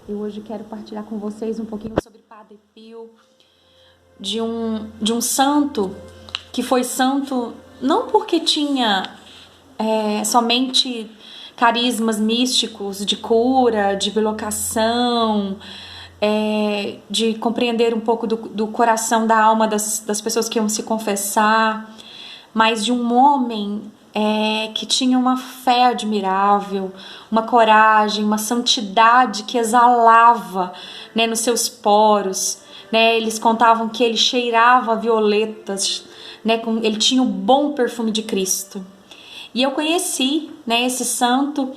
Eu hoje quero partilhar com vocês um pouquinho sobre Padre Pio, de um santo que foi santo não porque tinha somente carismas místicos de cura, de bilocação, de compreender um pouco do coração, da alma das pessoas que iam se confessar, mas de um homem que tinha uma fé admirável, uma coragem, uma santidade que exalava, né, nos seus poros. Né, eles contavam que ele cheirava violetas, né, ele tinha o bom perfume de Cristo. E eu conheci, né, esse santo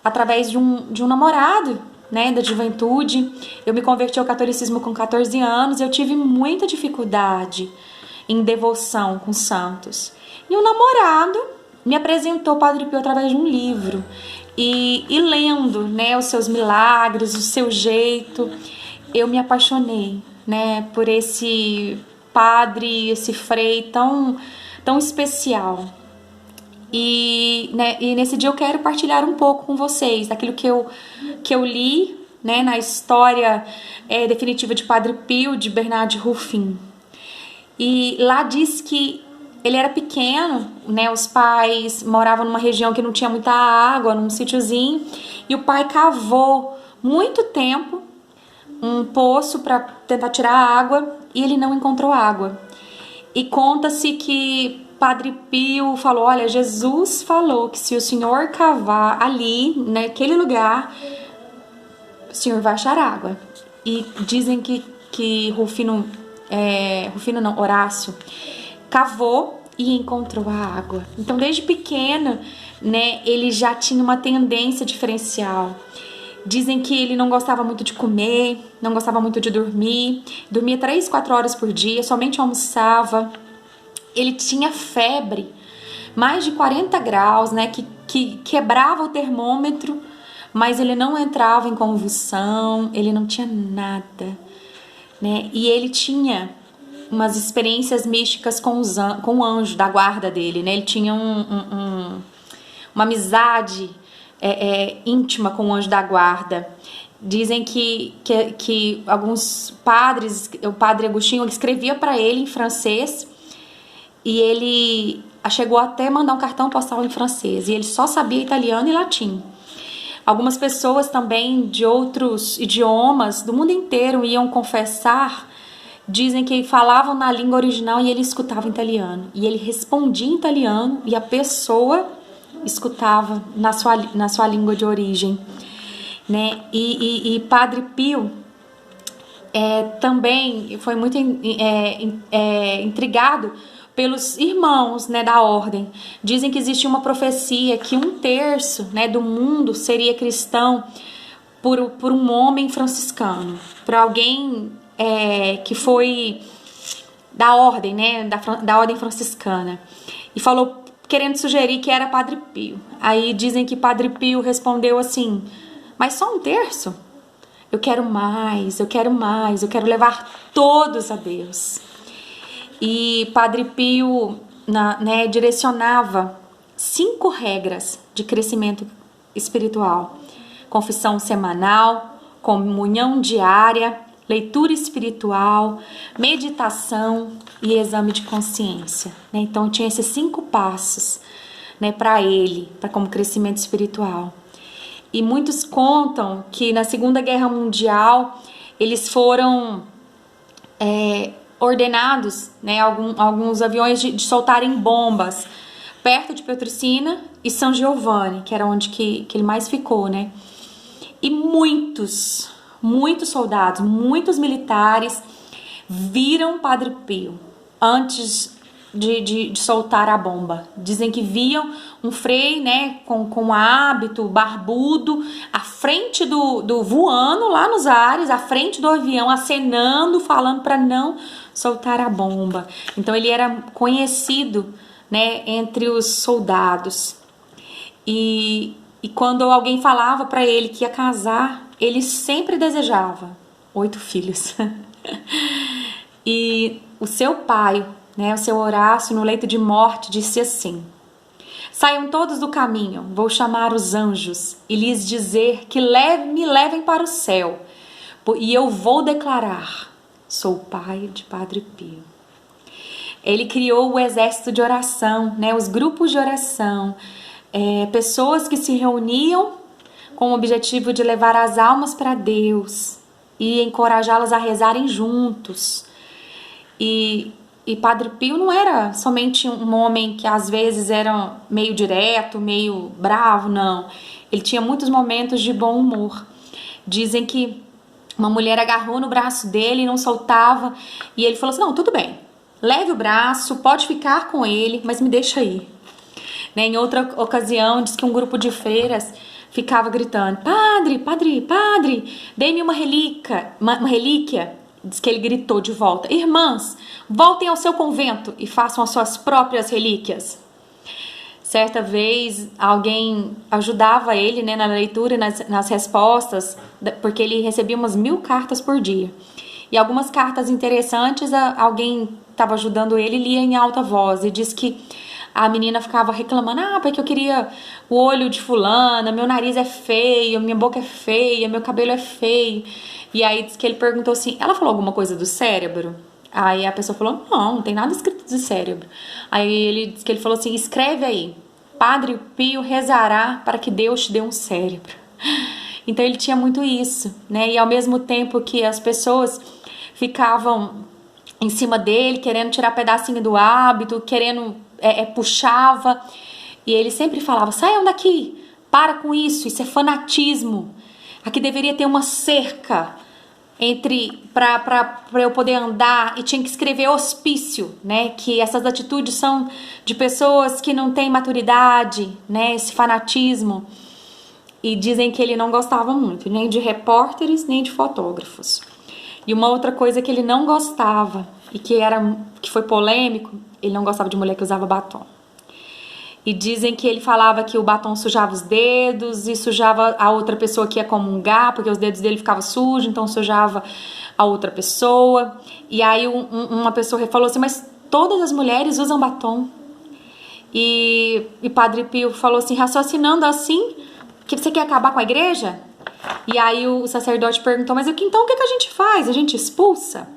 através de um namorado, né, da juventude. Eu me converti ao catolicismo com 14 anos e eu tive muita dificuldade em devoção com santos. E um namorado me apresentou o Padre Pio através de um livro. E lendo, né, os seus milagres, o seu jeito, eu me apaixonei, né, por esse padre, esse frei tão especial. E nesse dia eu quero partilhar um pouco com vocês daquilo que eu li, né, na história definitiva de Padre Pio, de Bernard de Ruffin. E lá diz que ele era pequeno, né, os pais moravam numa região que não tinha muita água, num sítiozinho, e o pai cavou muito tempo um poço para tentar tirar água e ele não encontrou água. E conta-se que Padre Pio falou: olha, Jesus falou que se o senhor cavar ali, naquele lugar, o senhor vai achar água. E dizem que Horácio cavou e encontrou a água. Então, desde pequeno, né, ele já tinha uma tendência diferencial. Dizem que ele não gostava muito de comer, não gostava muito de dormir, dormia 3, 4 horas por dia, somente almoçava. Ele tinha febre, mais de 40 graus, né, que quebrava o termômetro, mas ele não entrava em convulsão, ele não tinha nada, né? E ele tinha umas experiências místicas com o anjo da guarda dele, né? Ele tinha uma amizade íntima com o anjo da guarda. Dizem que alguns padres, o padre Agostinho, ele escrevia para ele em francês e ele chegou até a mandar um cartão postal em francês e ele só sabia italiano e latim. Algumas pessoas também de outros idiomas do mundo inteiro iam confessar. Dizem que falavam na língua original e ele escutava em italiano. E ele respondia em italiano e a pessoa escutava na sua língua de origem. Né? E Padre Pio também foi muito intrigado pelos irmãos, né, da ordem. Dizem que existia uma profecia que 1/3, né, do mundo seria cristão por um homem franciscano, por alguém que foi da ordem, né, da ordem franciscana. E falou, querendo sugerir que era Padre Pio. Aí dizem que Padre Pio respondeu assim: mas só 1/3? Eu quero mais, eu quero mais, eu quero levar todos a Deus. E Padre Pio direcionava 5 regras de crescimento espiritual: confissão semanal, comunhão diária, leitura espiritual, meditação e exame de consciência. Né? Então tinha esses 5 passos, né, para ele, como crescimento espiritual. E muitos contam que na Segunda Guerra Mundial eles foram ordenados, né, alguns aviões de soltarem bombas perto de Petricina e São Giovanni, que era onde que ele mais ficou, né? E muitos soldados, muitos militares viram Padre Pio antes de soltar a bomba. Dizem que viam um frei, né, com hábito, barbudo, à frente do voando lá nos ares, à frente do avião, acenando, falando para não soltar a bomba. Então ele era conhecido, né, entre os soldados. E quando alguém falava para ele que ia casar, ele sempre desejava 8 filhos. E o seu pai, né, o seu Horácio, no leito de morte, disse assim: Saiam todos do caminho, vou chamar os anjos e lhes dizer que me levem para o céu, e eu vou declarar, sou o pai de Padre Pio. Ele criou o exército de oração, né, os grupos de oração, pessoas que se reuniam com o objetivo de levar as almas para Deus e encorajá-las a rezarem juntos. E Padre Pio não era somente um homem que às vezes era meio direto, meio bravo, não. Ele tinha muitos momentos de bom humor. Dizem que uma mulher agarrou no braço dele e não soltava, e ele falou assim, não, tudo bem, leve o braço, pode ficar com ele, mas me deixa aí. Né? Em outra ocasião, diz que um grupo de freiras ficava gritando, padre, padre, padre, dê-me uma relíquia. Diz que ele gritou de volta, irmãs, voltem ao seu convento e façam as suas próprias relíquias. Certa vez, alguém ajudava ele, né, na leitura e nas respostas, porque ele recebia umas 1000 cartas por dia. E algumas cartas interessantes, alguém estava ajudando ele e lia em alta voz. E diz que a menina ficava reclamando, porque eu queria o olho de fulana, meu nariz é feio, minha boca é feia, meu cabelo é feio. E aí diz que ele perguntou assim, ela falou alguma coisa do cérebro? Aí a pessoa falou, não tem nada escrito do cérebro. Aí ele diz que ele falou assim, escreve aí, Padre Pio rezará para que Deus te dê um cérebro. Então ele tinha muito isso, né? E ao mesmo tempo que as pessoas ficavam em cima dele, querendo tirar pedacinho do hábito, querendo, puxava, e ele sempre falava, saiam daqui, para com isso é fanatismo. Aqui deveria ter uma cerca para eu poder andar, e tinha que escrever hospício, né? Que essas atitudes são de pessoas que não têm maturidade, né? Esse fanatismo. E dizem que ele não gostava muito, nem de repórteres, nem de fotógrafos. E uma outra coisa que ele não gostava, e que foi polêmico, ele não gostava de mulher que usava batom. E dizem que ele falava que o batom sujava os dedos e sujava a outra pessoa que ia comungar, porque os dedos dele ficavam sujos, então sujava a outra pessoa. E aí uma pessoa falou assim, mas todas as mulheres usam batom. E Padre Pio falou assim, raciocinando assim, que você quer acabar com a igreja? E aí o sacerdote perguntou, mas então o que a gente faz? A gente expulsa?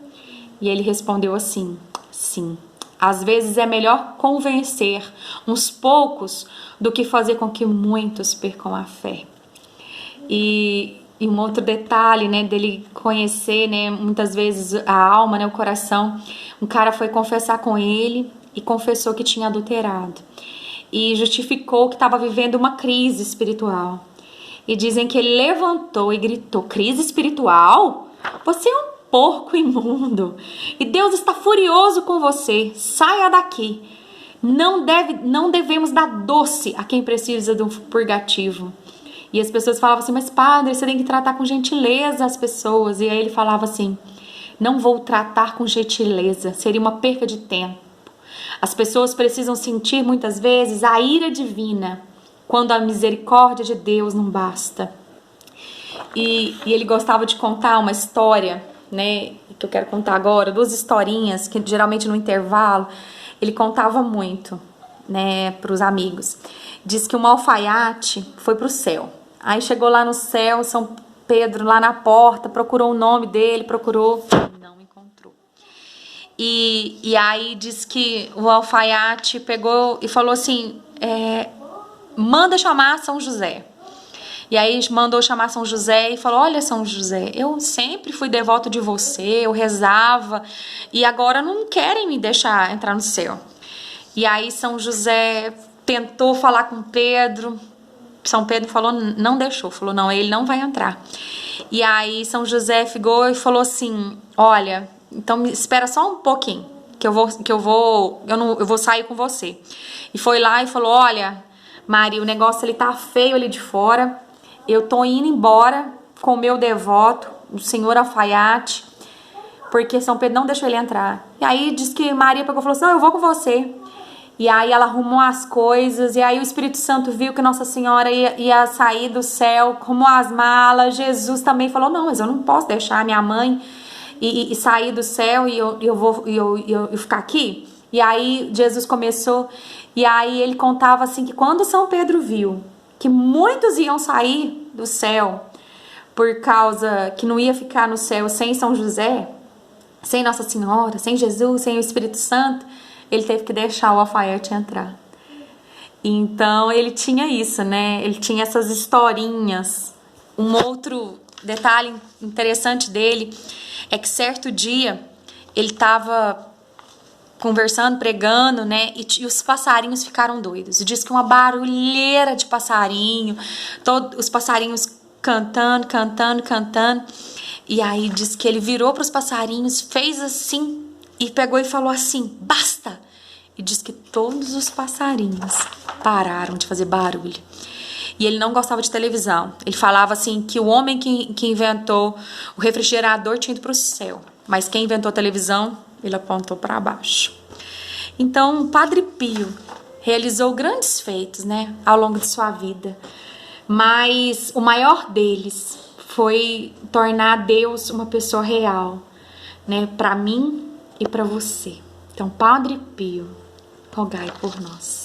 E ele respondeu assim, sim. Às vezes é melhor convencer uns poucos do que fazer com que muitos percam a fé. E um outro detalhe, né, dele conhecer, né, muitas vezes a alma, né, o coração. Um cara foi confessar com ele e confessou que tinha adulterado. E justificou que estava vivendo uma crise espiritual. E dizem que ele levantou e gritou, crise espiritual? Você é um porco imundo, e Deus está furioso com você, saia daqui. Não devemos dar doce a quem precisa de um purgativo. E as pessoas falavam assim, mas padre, você tem que tratar com gentileza as pessoas. E aí ele falava assim, não vou tratar com gentileza, seria uma perca de tempo. As pessoas precisam sentir muitas vezes a ira divina, quando a misericórdia de Deus não basta. E ele gostava de contar uma história, né, que eu quero contar agora, 2 historinhas que geralmente no intervalo ele contava muito, né, para os amigos. Diz que um alfaiate foi para o céu. Aí chegou lá no céu, São Pedro lá na porta, procurou o nome dele, não encontrou. E aí diz que o alfaiate pegou e falou assim, manda chamar São José. E aí mandou chamar São José e falou, olha São José, eu sempre fui devoto de você, eu rezava, e agora não querem me deixar entrar no céu. E aí São José tentou falar com Pedro, São Pedro falou, não deixou, falou, não, ele não vai entrar. E aí São José ficou e falou assim, olha, então me espera só um pouquinho, que eu vou sair com você. E foi lá e falou, olha, Maria, o negócio ele tá feio ali de fora, eu tô indo embora com o meu devoto, o senhor alfaiate, porque São Pedro não deixou ele entrar. E aí diz que Maria pegou e falou assim, não, eu vou com você. E aí ela arrumou as coisas, e aí o Espírito Santo viu que Nossa Senhora ia sair do céu, arrumou as malas. Jesus também falou, não, mas eu não posso deixar minha mãe e sair do céu e eu ficar aqui. E aí Jesus começou, e aí ele contava assim que quando São Pedro viu que muitos iam sair do céu por causa que não ia ficar no céu sem São José, sem Nossa Senhora, sem Jesus, sem o Espírito Santo, ele teve que deixar o alfaiate entrar. Então ele tinha isso, né? Ele tinha essas historinhas. Um outro detalhe interessante dele é que certo dia ele estava conversando, pregando, né? E os passarinhos ficaram doidos. E diz que uma barulheira de passarinho, todos os passarinhos cantando, cantando, cantando. E aí diz que ele virou para os passarinhos, fez assim e pegou e falou assim: basta! E diz que todos os passarinhos pararam de fazer barulho. E ele não gostava de televisão. Ele falava assim que o homem que inventou o refrigerador tinha ido para o céu, mas quem inventou a televisão, ele apontou para baixo. Então, o Padre Pio realizou grandes feitos, né, ao longo de sua vida. Mas o maior deles foi tornar Deus uma pessoa real, né, para mim e para você. Então, Padre Pio, rogai por nós.